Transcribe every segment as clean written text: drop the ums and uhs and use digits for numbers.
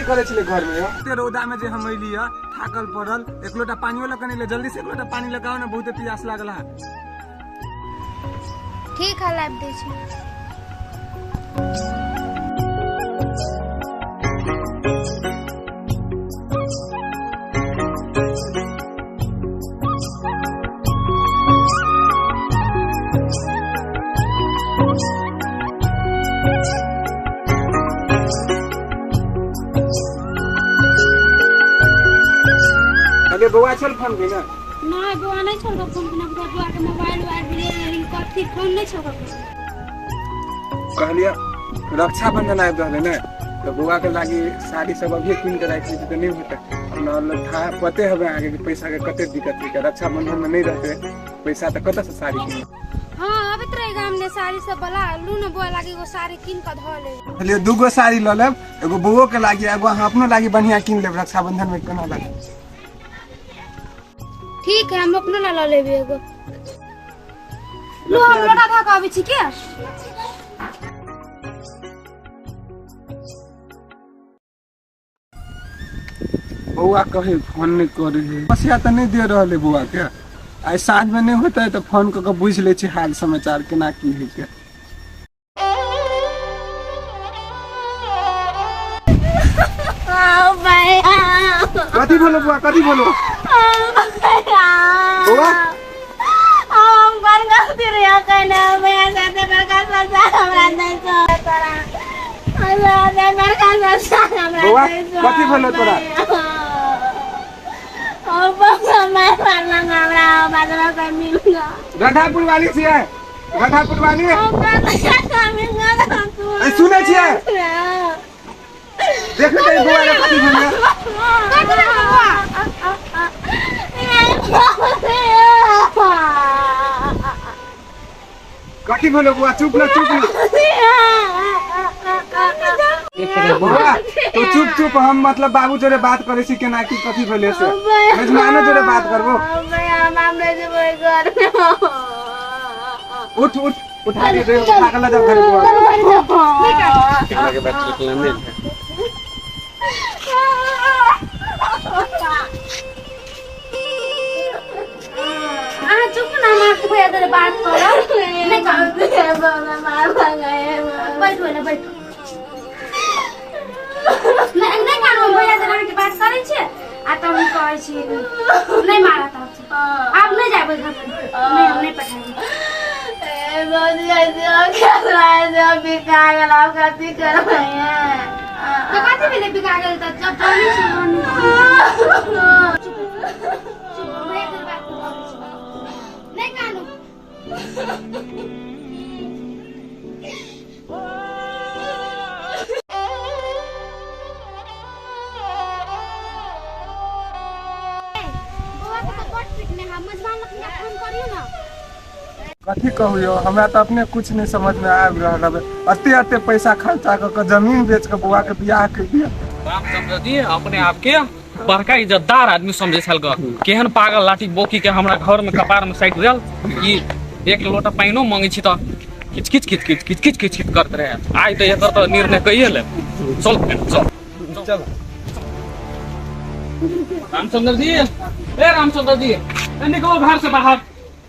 कथी करे छले घर में? ते रौदा में जे हम अइली है थाकल पड़ल, एक लोटा पानियो ल कनी ले, जल्दी से एक लोटा पानी लगाओ ना, बहुते प्यास लागल है। ठीक है, लाइव दे छी। अरे बउआ चल फोन के ना। नहीं बुआ नहीं छोड़ फोन बिना, बुआ के मोबाइल रिंग करती, फोन नहीं छोड़। कहलिया रक्षाबंधन आबि रहले ना, तो बुआ के लागी साड़ी सब अभी किन के राखी तो नहीं होता। न था पते हवे आगे के पैसा के कते दिक्कत है, रक्षाबंधन में नहीं रहते पैसा तो कत से साड़ी किन। हां अबे तरे गाम ने साड़ी सब बला लू न बुआ लागी वो साड़ी किन के ध ले। कहलिए दूगो साड़ी ल लेब, एगो बुओ के लागी एगो हम अपनो लागी बढ़िया किन लेब, रक्षाबंधन में केना लागी। ठीक है, हम अपनो ला ल लेबे एगो। लो हम लोटा था का अभी छी के। बुआ कहे फोन नहीं करे है, पैसा तो नहीं दे रहले बुआ के। आई साँझ में नहीं होता है तो फोन करके पूछ ले छी हाल समाचार केना की है के। कथी बोलो बुआ, कथी बोलो बुआ? हम कर गलती रे कने मैं साथे बरका सजा हमरा नहीं तो तोरा। अल्लाह ने बरका सजा हमरा बुआ नहीं तो। कथी बोलो तोरा? ओ बाबा मैं मारना हमरा बादरा से मिलगा। गठापुर वाली छियै, गठापुर वाली ओ बादरा मिलगा तू। ए सुनै छियै, देख ले बुआ ने कथी बोलले। कथी बोलो बुआ? चुप ना, चुप ना बुआ, तो चुप चुप। हम मतलब बाबू जोरे बात करे छी केना की कथी बोले से, मेजमानो जोरे बात करबो। उठ उठ, उठा के दे, उठा के ला जा घर बुआ। लगे बात निकलने नहीं चुप ना, मां को भैया तेरे बात करो नहीं कर बाबा मार गए। बैठ बोले बैठ नहीं कानो भैया तेरे की बात करे छे आ त हम कहै छी नहीं मारा त आप नहीं जाबे घर नहीं, हम नहीं पठाएंगे। ए बोलिए जो क्या बिका गेल आप कथी करबै है तो कथी भेले बिका गेल त जब जानी छी चुप भैया तेरे बात नहीं कानो। कथी कहू, हमरा तो अपने कुछ नहीं समझ में आबि रहल है। अते अते पैसा खर्चा कर जमीन बेच के बुआ के बियाह कर दिया। बाप समझ दिए अपने आप के बड़का इज्जतदार आदमी समझे छल ग। केहन पागल लाठी बोकी के हमरा घर में कपार में साइट देल कि एक लोटा पाइनो मांगे छी त किच किच किच किच किच किच किच किच करते रहे। आज तो एकर तो निर्णय कइए ले। चल चल चल रामचंद्र जी, ए रामचंद्र जी, निकलो घर से बाहर।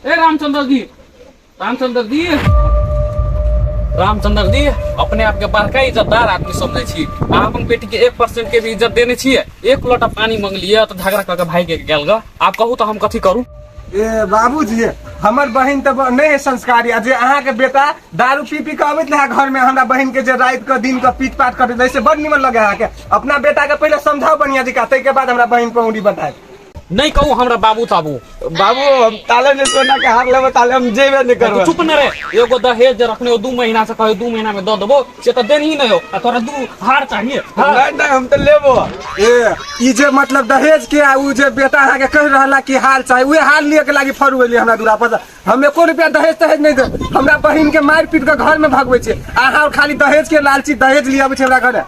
ए रामचंद्र जी, रामचंद्र जी, रामचंद्र जी, अपने आप के बड़का इज्जतदार आदमी समझे छी। अपन बेटी के 1% के भी इज्जत देने छिए। एक लोटा पानी मांग लिया तो झगड़ा करके भाई के गेल ग। आप कहू तो हम कथी करूं? ए बाबूजी, हमर बहन तो नहीं संस्कारी है। जे अहाँ के बेटा दारू पी पी के अबैत रहे घर में, हमरा बहन के जे रात के दिन के पीट पाट करे जैसे बड़ निमन लगे अहाँ के। अपना बेटा के पहले समझाओ बढ़िया जी का, तै के बाद हमरा बहन पौड़ी बताए। नहीं कहू हमरा बाबू ताबू। बाबू हम ताले ने सोना के हार लेबे, ताले हम जेबे नहीं करबे। चुप न रे, एगो दहेज जे रखने हो 2 महीना से कहे 2 महीना में दे देबो, से तो देन ही नहीं हो। तोरा 2 हार चाहिए। नहीं नहीं हम तो लेबो। ए ई जे मतलब दहेज के आ उ जे बेटा अहाँ के कह रहला कि हाल चाहिए, उहे हाल लिए के लागी फरुएली हमरा दूरा पर। हम 1 रुपया दहेज तहेज नहीं दे, हमरा बहन के मार पीट के घर में भगबै छे। अहाँ खाली दहेज के लालची दहेज लिया छै हमरा घरे।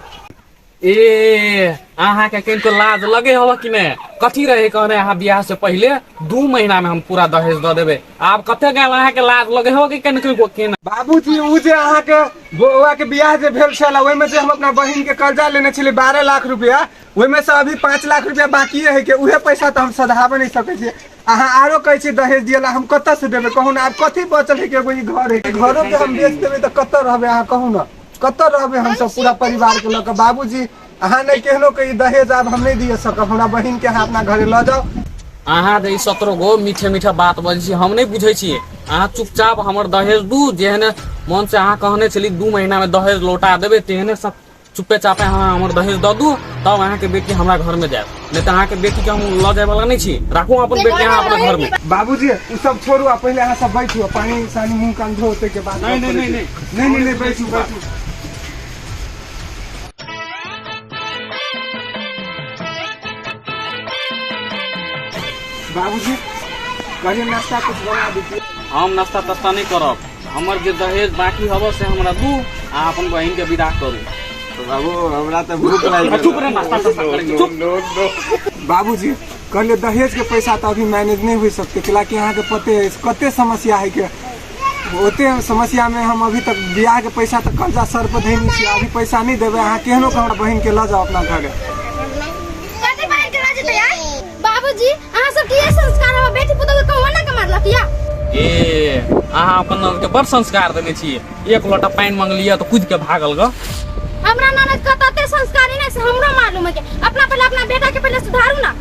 ए अहाँ के किनको लाज लगे हो कि नहीं? कथी रहे कहने अहाँ बियाह से पहले 2 महीना में हम पूरा दहेज दे देबे। आब कते गेल अहाँ के लाज लगे हो कि किनको केना? बाबूजी उ जे अहाँ के बौआ के बियाह जे भेल छला ओइ में जे हम अपना बहिन के कर्जा लेने छले 12 लाख रुपया, ओइ में से अभी 5 लाख रुपया बाकी है के उहे पैसा तो हम सधाबे नहीं सके छी। अहाँ आरो कहै छी दहेज दियला, हम कत्ता से देबे कहू ना? आब कथी बचल है के एगो ई घर है, घरो के हम बेच देबे त कत्ता रहबे अहाँ कहू ना? कत्ता रहबे हम सब पूरा परिवार के लक? बाबूजी अहाँ नहीं कहलो कि दहेज आब हम नहीं दिए सकब, हमरा बहिन के अहाँ अपना घरे ल जाओ। अहाँ तो 17 गो मीठे मीठा बात बजै छी, हम नहीं बुझै छी। अहाँ चुपचाप हमर दहेज दू, जेहने मन से अहाँ कहने छली 2 महीना में दहेज लौटा देबे, तेहने सब चुपे चापे अहाँ हमर दहेज द दू, तब अहाँ के बेटी हमरा घर में जाए। नहीं तो अहाँ के बेटी के हम ल जाए वाला नहीं छी। राखू अपन बेटी अहाँ अपना घर में। बाबूजी उ सब छोड़ू, आ पहले अहाँ सब बैठू, पानी सानी मुंह कान धोते के बाद नहीं बैठू बैठू। बाबूजी कहिए नाश्ता कुछ बना दीजिए। हम नाश्ता तस्ता नहीं करब, हमर जे दहेज बाकी हब से हमरा दू, आ अपन बहिन के विदा करू। बाबू हमरा तो भूख लगी। चुप रहे, नाश्ता तस्ता करेंगे चुप। बाबूजी कहले दहेज के पैसा तो अभी मैनेज नहीं हो सकते, क्योंकि यहाँ के पते है कते समस्या है के ओते समस्या में हम अभी तक बियाह के पैसा तक कर्जा सर पर धैनी छी, अभी पैसा नहीं देवे। अहाँ केहनो के हमरा बहिन के ल जाओ अपना घरे। बाबूजी अहाँ सब के संस्कार है, बेटी पुतोह के कहवा ना के मारलक या? ए अहाँ अपन के बड़ संस्कार देने छी। 1 लोटा पानी मांगलिया तो कूद के भागल ग। हमरा ननद का तते संस्कारी नहीं से हमरो मालूम है के अपना पहले अपना बेटा के पहले सुधारू ना।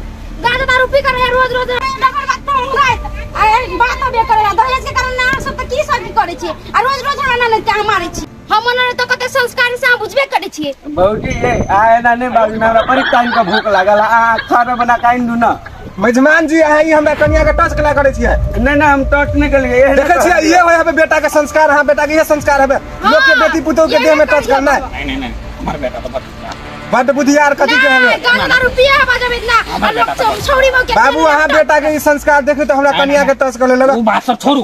गांजा दारू पी कर रोज रोज डगर बात होंगाय आ बात बे करे दहेज के कारण ना सब त की सब करे छी, आ रोज रोज हमरा ननद के मारे छी। हम ननद तो कते संस्कारी से बुझबे करे छी। बहुटी ये आए ना ने बाबू ना बड़ी टाइम का भूख लागल, आ खाना बना काइन दू ना। मेजमान जी अहाँ हमरा कन्या के टच कला करे छियै? नहीं ना हम टच नहीं कर लिए। देखे छियै ये होय हबे बेटा के संस्कार, हां बेटा के ये संस्कार हबे लोग के बेटी पुतोह के देह में टच करना। नहीं हमर बेटा तो बड बुद्धियार कथी के हबे? गांजा रुपया है बाजब इतना लोग छौड़ी में के। बाबू अहाँ बेटा के ई संस्कार देखो तो हमरा कन्या के टच कर लेबे। उ बात सब छोड़ू,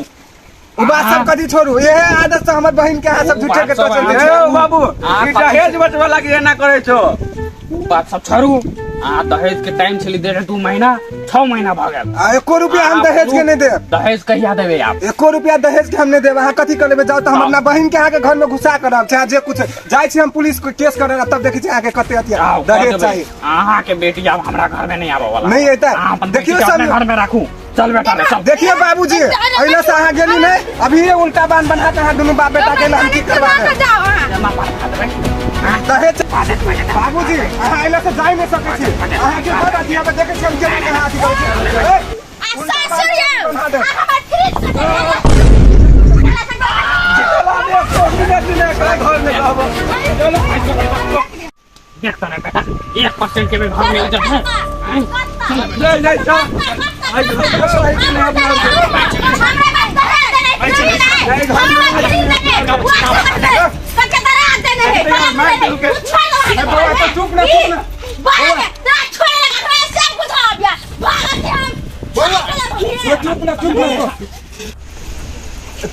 उ बात सब कथी छोड़ू? ये आदत से हमर बहिन के अहाँ सब झूठे के टच दे ए छियै। बाबू ई दहेज बचवा लागी ना करे छो। उ बात सब छोड़ू। आ दहेज के टाइम छली 1.5-2 महीना, 6 महीना भ गेल। 1 रुपया हम दहेज के नहीं देब। दहेज कहिया देबे आप? 1 रुपया दहेज के हम नहीं देब। अहाँ कथी कर लेबे? जाओ तो हम अपना बहिन के अहाँ के घर में घुसा कर रख, चाहे जे कुछ जाय छी हम पुलिस को केस करे, तब देखी छी अहाँ के कते अतिया दहेज चाहिए। अहाँ के बेटी अब हमरा घर में नहीं आबे वाला नहीं एता। देखियो सब घर में राखू। चल बेटा रे सब। देखिए बाबूजी अइला से अहाँ गेली नहीं, अभी ये उल्टा बांध बना के अहाँ दोनों बाप बेटा के हम की करवा दे। जाओ हां दहेज बाबूजी अहाँ अइला से जाय नहीं सकै छी। अहाँ के घर अतिया पे देखे छी हम केना के हाथ करै छी। देखता ना बेटा 1% के भी घर में इज्जत है। नहीं आई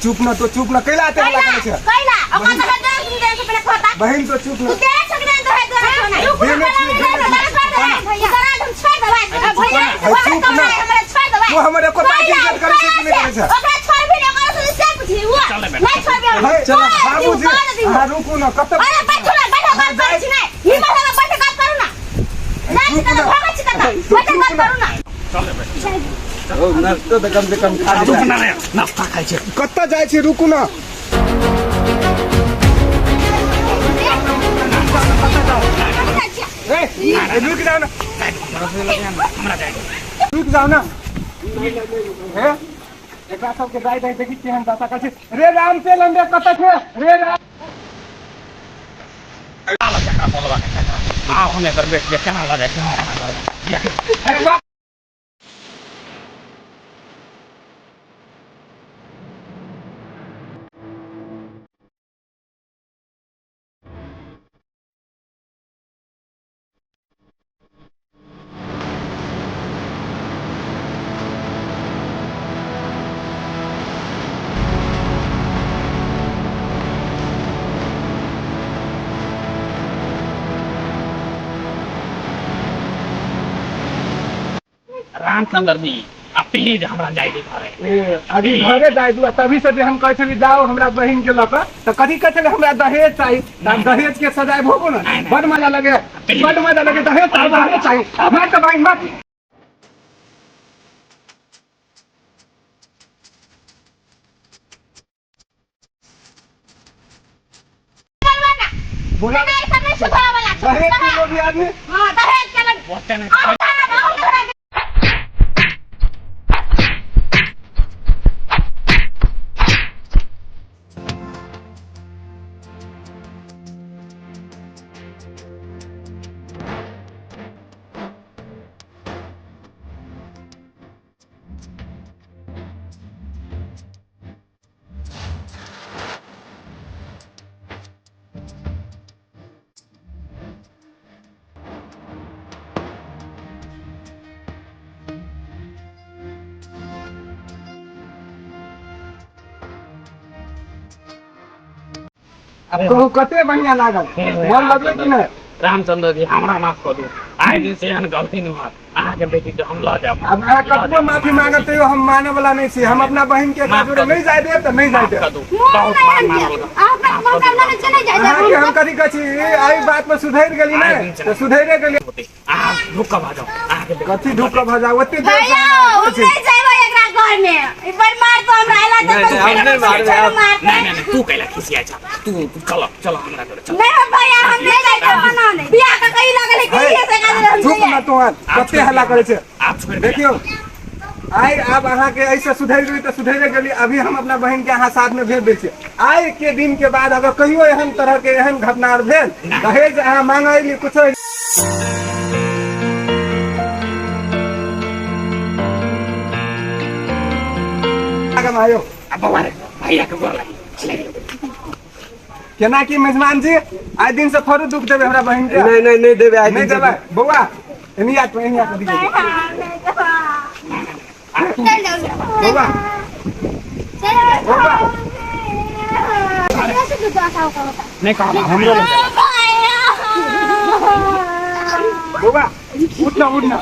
चुप ना तो चुप ना कैला आते वाला करे छै बहन तो चुप ना वो हमारे को पार्टी इज्जत करे छै कि नहीं करे छै? चलो बाबूजी हां रुकू ना कत नाश्ता तो कम से कम खा ले। नाश्ता खाइ छै कत जाय छी रुकू ना। रुक जाओ ना रुक जाओ ना। एकरा सबके जाय दे देखी केहन दशा कर छै। रे राम से लंबे कत छै रे राम आ हमें कर बैठ के केना लगे छै। रामचंद्र जी आप प्लीज हमरा जाए दे घरे अभी घरे जाए तू तभी से हम कहते भी जाओ हमरा बहन के लक तो कथी कहते हमरा दहेज चाहिए दहेज के सजाए भोगो ना बड़ मजा लगे दहेज चाहिए मत तो भाई मत बोला दहेज के लोग आदमी हां दहेज के लग बोलते नहीं तो कते बढ़िया लागल मन लगले कि नहीं रामचंद्र जी हमरा माफ कर दू आए दिन से एहन गलती नहीं हुआ आगे बेटी जो हम ला जाब अब अहाँ कतबो माफी मांगते हो हम माने वाला नहीं छी हम अपना बहन के काजोरे नहीं जाए दे तो नहीं जाए दे कर दू बहुत मार आपका मन करना नहीं चले जाए अहाँ के हम कथी कछि आई बात में सुधर गेली नहीं तो सुधरे गेली आ रुक के भाजो आगे कथी ढुक भजा ओते भैया हम नहीं जाइबो एकरा घर में ई पर मार तो हमरा आइला तो हम नहीं मारबे नहीं तू कैला खिसिया जा तू चलो चलो हमरा घर चल नहीं भैया हम नहीं जाइबो बना नहीं बियाह का कहीं लागले कि ये से का चुप ना तो कते हल्ला करे छे आप छोड़ देखियो आई अब अहाँ के ऐसे सुधर गई तो सुधरे गेली अभी हम अपना बहन के अहाँ साथ में भेज दै छी आई के दिन के बाद अगर कहियो एहन तरह के एहन घटना और भेल दहेज अहाँ मांगैली कुछ आयो अब भैया के गोर लगी केना की मेजबान जी आज दिन से थोड़ी दुख देबे हमरा बहन के नहीं देबे आज नहीं देबे बौआ एनिया दिखे चल जाओ बौआ बौआ कैसे दूसरा खाओ का होता नहीं कहा हमरो बौआ उठना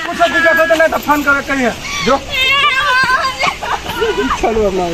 कुछ दिक्कत हो तो नहीं तो फोन करके कहिए जो चलो अपना